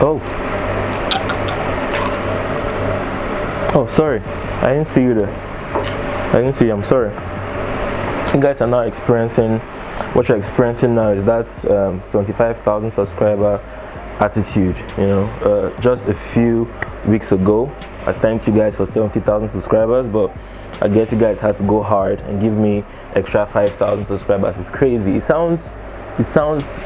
Oh. Oh, sorry. I didn't see you there. I didn't see you. I'm sorry. You guys are now experiencing, what you're experiencing now is that 75,000 subscriber attitude. You know, just a few weeks ago, I thanked you guys for 70,000 subscribers, but I guess you guys had to go hard and give me extra 5,000 subscribers. It's crazy. It sounds,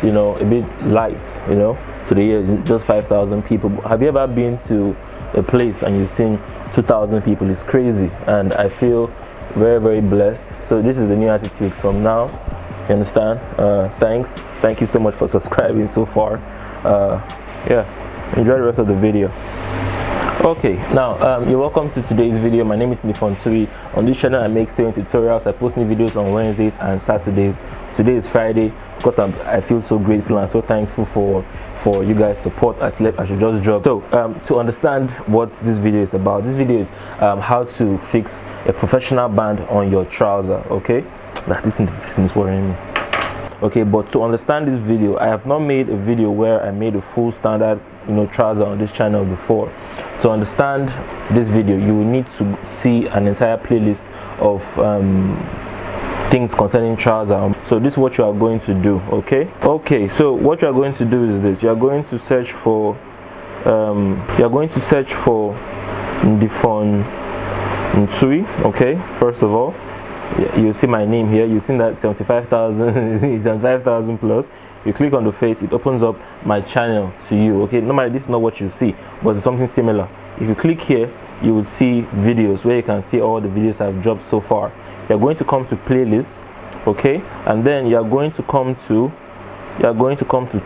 you know, a bit light, you know, to the year, just 5,000 people. Have you ever been to a place and you've seen 2,000 people? It's crazy, and I feel very, very blessed. So this is the new attitude from now. You understand? Thank you so much for subscribing so far. Yeah, enjoy the rest of the video. Okay, now you're welcome to today's video. My name is Ndifon Ntui. On this channel I make sewing tutorials. I post new videos on Wednesdays and Saturdays. Today is Friday because I feel so grateful and so thankful for you guys' support. I should just drop. So to understand what this video is about, this video is how to fix a professional band on your trouser. Okay, this is worrying me. Okay, but to understand this video, I have not made a video where I made a full standard, you know, trouser on this channel before. To understand this video, you will need to see an entire playlist of things concerning trouser. So this is what you are going to do. Okay, so what you are going to do is this. You are going to search for Ndifon Ntui. Okay, first of all, you see my name here. You see that 75,000 plus. You click on the face, it opens up my channel to you. Okay, normally this is not what you see, but it's something similar. If you click here, you will see videos where you can see all the videos I've dropped so far. You're going to come to playlists, okay, and then you're going to come to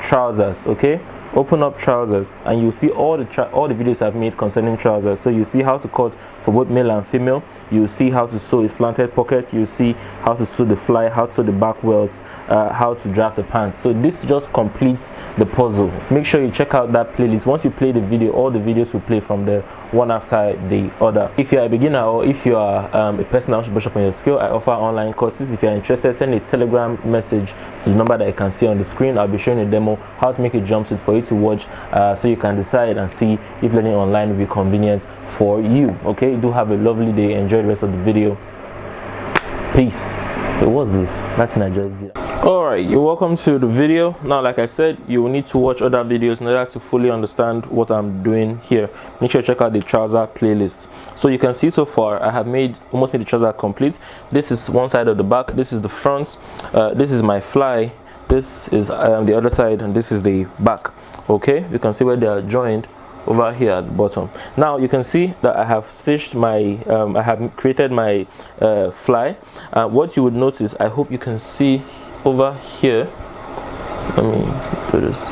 trousers. Okay, open up trousers and you see all the videos I've made concerning trousers. So you see how to cut for both male and female, you see how to sew a slanted pocket, you see how to sew the fly, how to sew the back welts, how to draft the pants. So this just completes the puzzle. Make sure you check out that playlist. Once you play the video, all the videos will play from there, one after the other. If you're a beginner or if you are a person that wants to brush up on your skill, I offer online courses. If you're interested, send a Telegram message to the number that you can see on the screen. I'll be showing a demo how to make a jumpsuit for you to watch, so you can decide and see if learning online will be convenient for you. Okay, do have a lovely day. Enjoy the rest of the video. Peace. What's this? Nothing I just did. Alright, you're welcome to the video. Now, like I said, you will need to watch other videos in order to fully understand what I'm doing here. Make sure you check out the trouser playlist. So you can see so far I have almost made the trouser complete. This is one side of the back, this is the front, this is my fly, this is the other side, and this is the back. Okay, you can see where they are joined over here at the bottom. Now you can see that I have stitched my I have created my fly. What you would notice, I hope you can see over here, let me do this.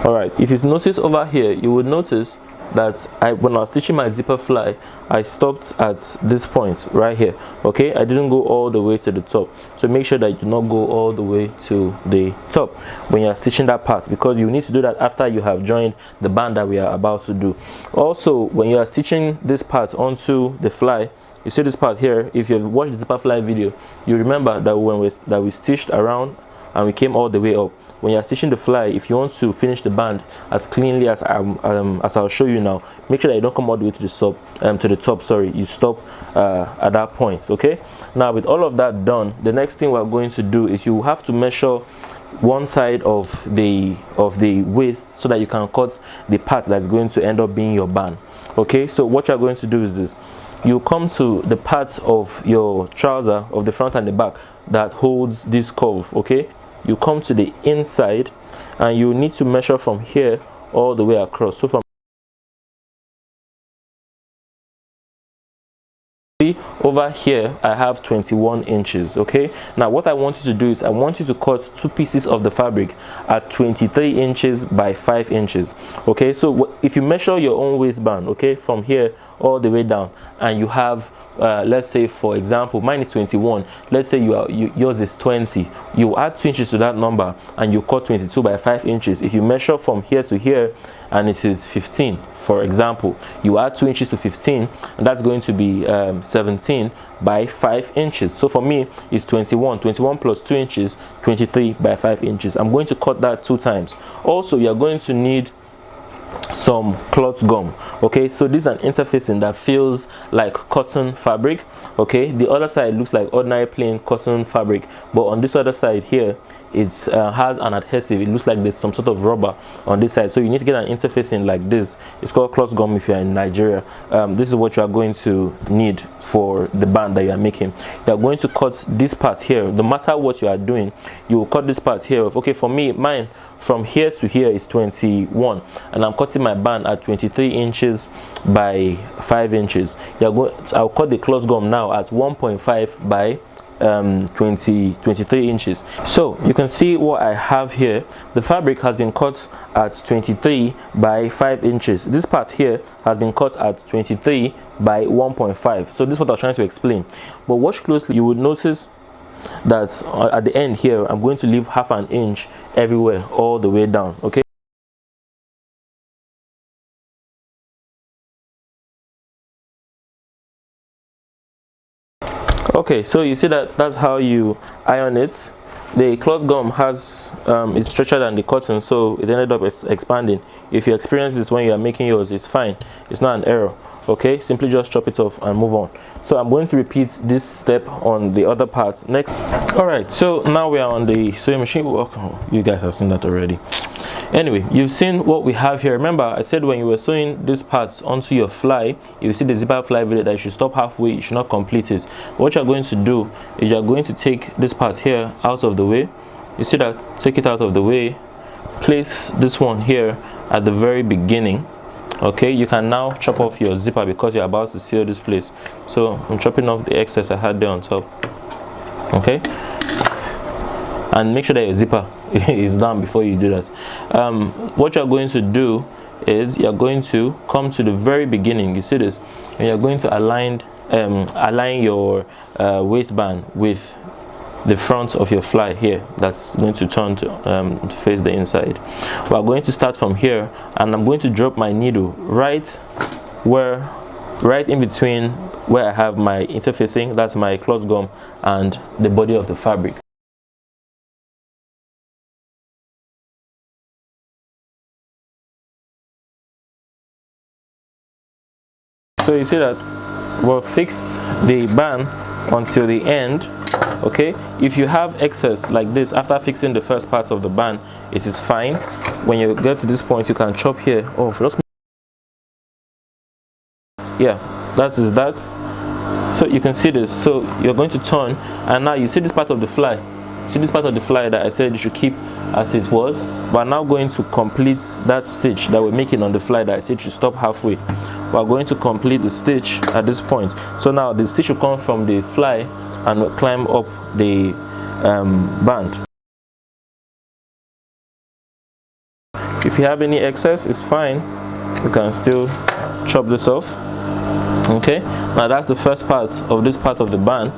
All right, if you notice over here, you would notice that when I was stitching my zipper fly, I stopped at this point right here. Okay, I didn't go all the way to the top. So make sure that you do not go all the way to the top when you are stitching that part, because you need to do that after you have joined the band that we are about to do. Also, when you are stitching this part onto the fly, you see this part here. If you've watched the zipper fly video, you remember that when we stitched around and we came all the way up. When you're stitching the fly, if you want to finish the band as cleanly as I'll show you now, make sure that you don't come all the way to the top. Sorry, you stop at that point. Okay, now with all of that done, the next thing we're going to do is you have to measure one side of the waist so that you can cut the part that's going to end up being your band. Okay, so what you're going to do is this. You come to the parts of your trouser, of the front and the back, that holds this curve. Okay, you come to the inside and you need to measure from here all the way across. So from over here I have 21 inches. Okay, now what I want you to do is I want you to cut two pieces of the fabric at 23 inches by 5 inches. Okay, so if you measure your own waistband, okay, from here all the way down, and you have let's say for example mine is 21, let's say yours is 20, you add 2 inches to that number and you cut 22 by 5 inches. If you measure from here to here and it is 15, for example, you add 2 inches to 15, and that's going to be 17 by 5 inches. So for me it's 21 plus 2 inches, 23 by 5 inches. I'm going to cut that 2 times. Also, you're going to need some cloth gum. Okay, so this is an interfacing that feels like cotton fabric. Okay, the other side looks like ordinary plain cotton fabric, but on this other side here it has an adhesive. It looks like there's some sort of rubber on this side, so you need to get an interfacing like this. It's called cloth gum if you're in Nigeria. This is what you are going to need for the band that you are making. You are going to cut this part here. No matter what you are doing, you will cut this part here. Okay, for me, mine from here to here is 21, and I'm cutting my band at 23 inches by 5 inches. I'll cut the cloth gum now at 1.5 by 23 inches. So you can see what I have here. The fabric has been cut at 23 by 5 inches. This part here has been cut at 23 by 1.5. So this is what I was trying to explain. But watch closely, you would notice that at the end here I'm going to leave half an inch everywhere, all the way down. Okay, okay, so you see that that's how you iron it. The cloth gum has is stretcher than the cotton, so it ended up expanding. If you experience this when you are making yours, it's fine, it's not an error. Okay, simply just chop it off and move on. So I'm going to repeat this step on the other parts next. All right, so now we are on the sewing machine. Oh, you guys have seen that already. Anyway, you've seen what we have here. Remember I said when you were sewing this part onto your fly, you see the zipper fly video that you should stop halfway, you should not complete it. What you're going to do is you're going to take this part here out of the way. You see that? Take it out of the way, place this one here at the very beginning. Okay, you can now chop off your zipper because you're about to seal this place. So I'm chopping off the excess I had there on top. Okay, and make sure that your zipper is down before you do that. What you're going to do is you're going to come to the very beginning. You see this, and you're going to align your waistband with the front of your fly here. That's going to turn to face the inside. We're going to start from here, and I'm going to drop my needle right in between where I have my interfacing, that's my cloth gum, and the body of the fabric. So you see that we'll fix the band until the end. Okay, if you have excess like this after fixing the first part of the band, it is fine. When you get to this point, you can chop here. Oh, just yeah, that is that. So you can see this. So you're going to turn, and now you see this part of the fly. See this part of the fly that I said you should keep as it was. We're now going to complete that stitch that we're making on the fly that I said you should stop halfway. We're going to complete the stitch at this point. So now the stitch will come from the fly and climb up the band. If you have any excess, it's fine, you can still chop this off. Okay, now that's the first part of this part of the band.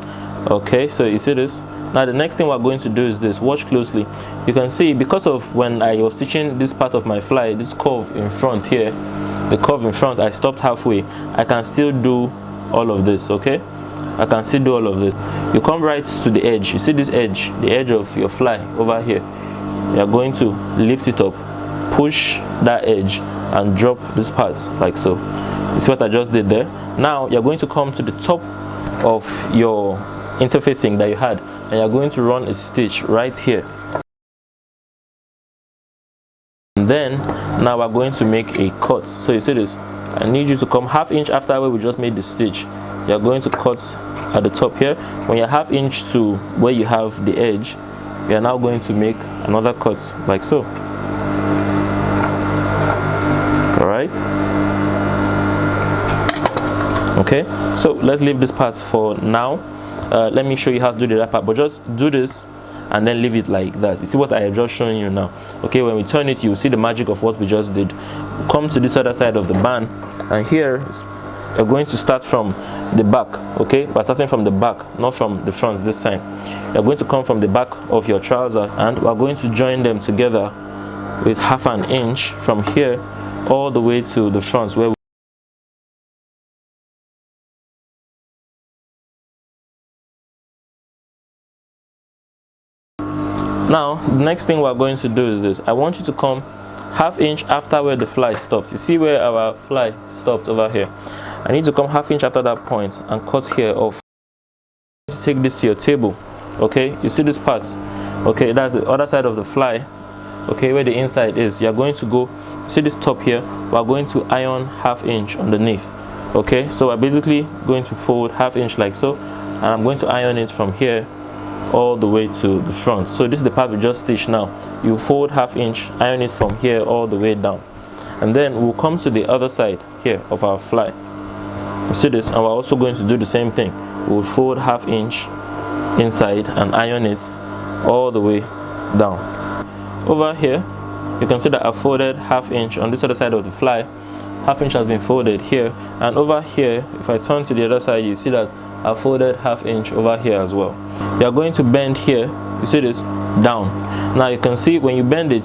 Okay, so you see this. Now the next thing we're going to do is this. Watch closely. You can see because of when I was stitching this part of my fly, this curve in front here, the curve in front, I stopped halfway. I can still do all of this. Okay, I can still do all of this. You come right to the edge. You see this edge, the edge of your fly over here. You're going to lift it up, push that edge, and drop this part like so. You see what I just did there? Now you're going to come to the top of your interfacing that you had, and you're going to run a stitch right here. And then now we're going to make a cut. So you see this, I need you to come ½ inch after where we just made the stitch. You're going to cut at the top here. When you're ½ inch to where you have the edge, you're now going to make another cut like so. All right, okay, so let's leave this part for now. Let me show you how to do the other part, but just do this and then leave it like that. You see what I have just shown you now? Okay, when we turn it, you'll see the magic of what we just did. Come to this other side of the band, and here you're going to start from the back, okay? But starting from the back, not from the front this time. You're going to come from the back of your trouser, and we're going to join them together with 1/2 inch from here all the way to the front where Now, the next thing we're going to do is this. I want you to come 1/2 inch after where the fly stopped. You see where our fly stopped over here? I need to come 1/2 inch after that point and cut here off. Take this to your table, okay? You see this part, okay? That's the other side of the fly, okay, where the inside is. You're going to go, see this top here? We're going to iron 1/2 inch underneath, okay? So we're basically going to fold 1/2 inch like so, and I'm going to iron it from here all the way to the front. So this is the part we just stitched now. You fold 1/2 inch, iron it from here all the way down, and then we'll come to the other side here of our fly. You see this? And we're also going to do the same thing. We'll fold 1/2 inch inside and iron it all the way down. Over here you can see that I folded 1/2 inch on this other side of the fly. 1/2 inch has been folded here, and over here, if I turn to the other side, you see that I folded 1/2 inch over here as well. You are going to bend here, you see this, down. Now you can see when you bend it,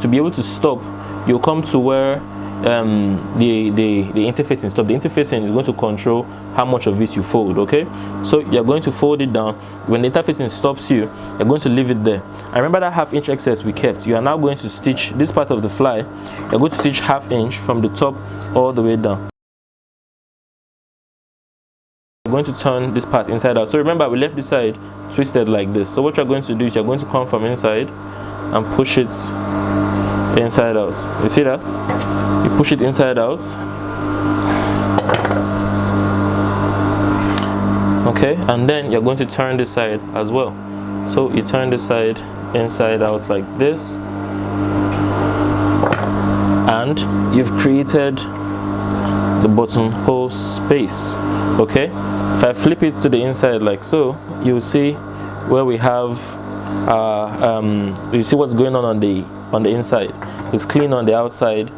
to be able to stop, you'll come to where the interfacing stop. The interfacing is going to control how much of it you fold, okay? So you're going to fold it down. When the interfacing stops you, you're going to leave it there. And remember that 1/2 inch excess we kept. You are now going to stitch this part of the fly. You're going to stitch 1/2 inch from the top all the way down. You're going to turn this part inside out. So remember, we left this side twisted like this. So what you're going to do is you're going to come from inside and push it inside out. You see that? You push it inside out, okay, and then you're going to turn this side as well. So you turn this side inside out like this, and you've created the buttonhole space, okay? If I flip it to the inside like so, you'll see where we have you see what's going on the inside. It's clean on the outside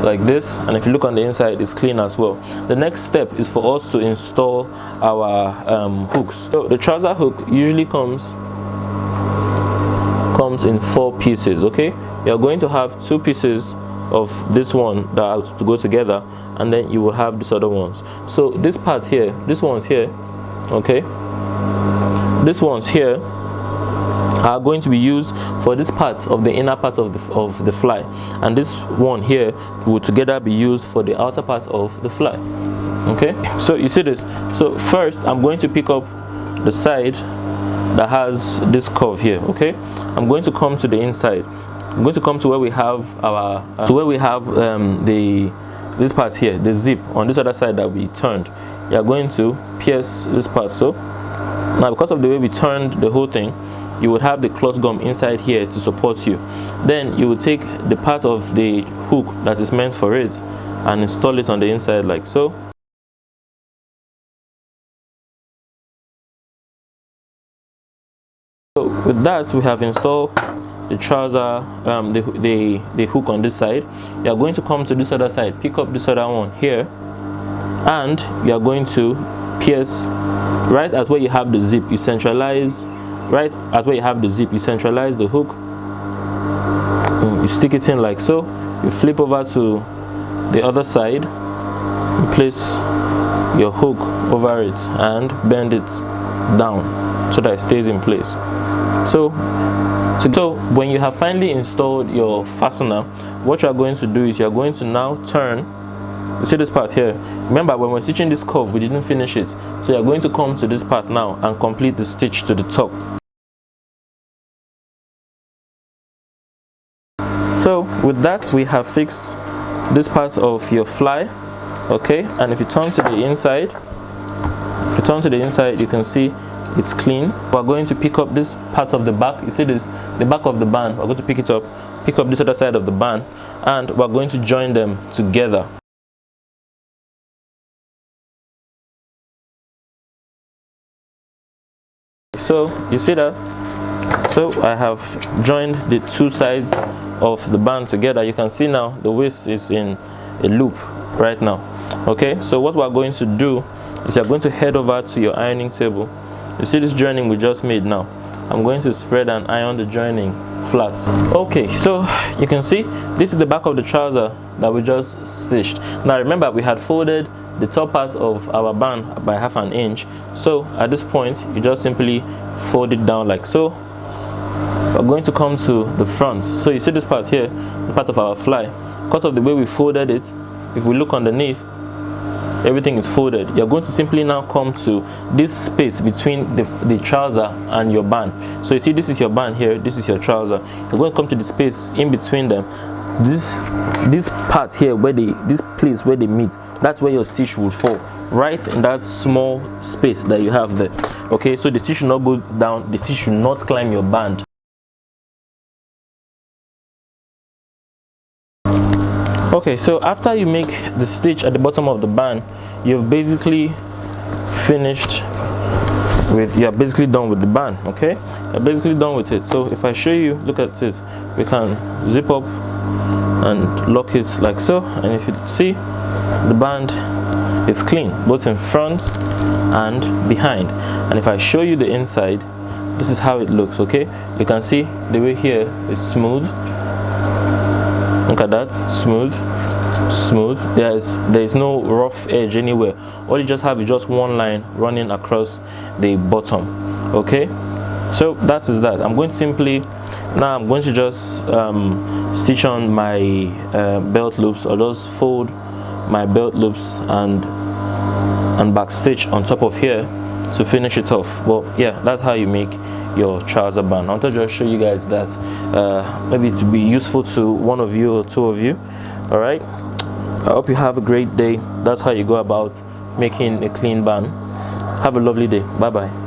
like this, and if you look on the inside, it's clean as well. The next step is for us to install our hooks. So the trouser hook usually comes in 4 pieces, okay? You're going to have 2 pieces of this one that are to go together, and then you will have these other ones. So this part here, this one's here, okay? This one's here are going to be used for this part of the inner part of the fly, and this one here will together be used for the outer part of the fly, okay? So you see this. So first I'm going to pick up the side that has this curve here, okay? I'm going to come to the inside. I'm going to come to where we have our this part here, the zip on this other side that we turned. You are going to pierce this part. So now, because of the way we turned the whole thing, you would have the cloth gum inside here to support you. Then you will take the part of the hook that is meant for it and install it on the inside like so. So with that, we have installed the trouser, the hook on this side. You are going to come to this other side, pick up this other one here, and you are going to pierce right at where you have the zip. You centralize right at where you have the zip. You centralize the hook. You stick it in like so. You flip over to the other side. You place your hook over it and bend it down so that it stays in place. So when you have finally installed your fastener, what you are going to do is you are going to now turn. You see this part here? Remember, when we're stitching this curve, we didn't finish it. So you're going to come to this part now and complete the stitch to the top. So with that, we have fixed this part of your fly, okay? And if you turn to the inside, you can see it's clean. We're going to pick up this part of the back. You see this, the back of the band. We're going to pick it up, pick up this other side of the band, and we're going to join them together. So you see that? So I have joined the 2 sides of the band together. You can see now the waist is in a loop right now. Okay, so what we're going to do is you're going to head over to your ironing table. You see this joining we just made now. I'm going to spread and iron the joining flat. Okay, so you can see this is the back of the trouser that we just stitched. Now remember, we had folded the top part of our band by 1/2 inch. So at this point, you just simply fold it down like so. We're going to come to the front. So you see this part here, the part of our fly. Because of the way we folded it, if we look underneath, everything is folded. You're going to simply now come to this space between the trouser and your band. So you see this is your band here, this is your trouser. You're going to come to the space in between them. This part here where this place where they meet, that's where your stitch will fall, right in that small space that you have there. Okay, so the stitch should not go down, the stitch should not climb your band. Okay, so after you make the stitch at the bottom of the band, you've basically finished with, you're basically done with the band. Okay, you're basically done with it. So if I show you, look at it, we can zip up and lock it like so, and if you see, the band is clean both in front and behind. And if I show you the inside, this is how it looks. Okay, you can see the way here is smooth. Look at that, smooth. There is no rough edge anywhere. All you just have is just one line running across the bottom. Okay, so that is that. I'm going to simply now I'm going to just stitch on my belt loops, or just fold my belt loops and back stitch on top of here to finish it off. Well, yeah, that's how you make your trouser band. I want to just show you guys that, maybe to be useful to one of you or two of you. All right, I hope you have a great day. That's how you go about making a clean band. Have a lovely day. Bye bye.